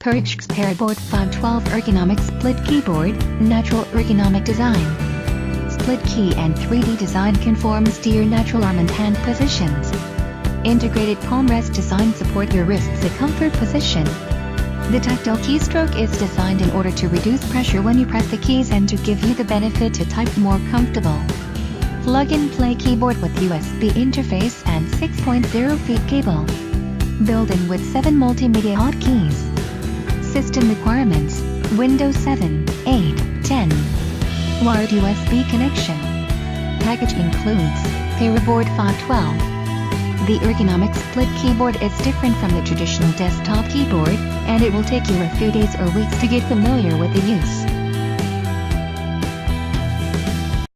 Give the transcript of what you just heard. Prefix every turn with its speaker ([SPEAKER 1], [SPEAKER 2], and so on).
[SPEAKER 1] Perixx Periboard 512 Ergonomic Split Keyboard, Natural Ergonomic Design. Split key and 3D design conforms to your natural arm and hand positions. Integrated palm rest design support your wrists a comfort position. The tactile keystroke is designed in order to reduce pressure when you press the keys and to give you the benefit to type more comfortable. Plug-and-play keyboard with USB interface and 6.0 feet cable. Built-in with 7 multimedia hotkeys. System requirements: Windows 7, 8, 10. Wired USB connection. Package includes Periboard 512. The ergonomic split keyboard is different from the traditional desktop keyboard, and it will take you a few days or weeks to get familiar with the use.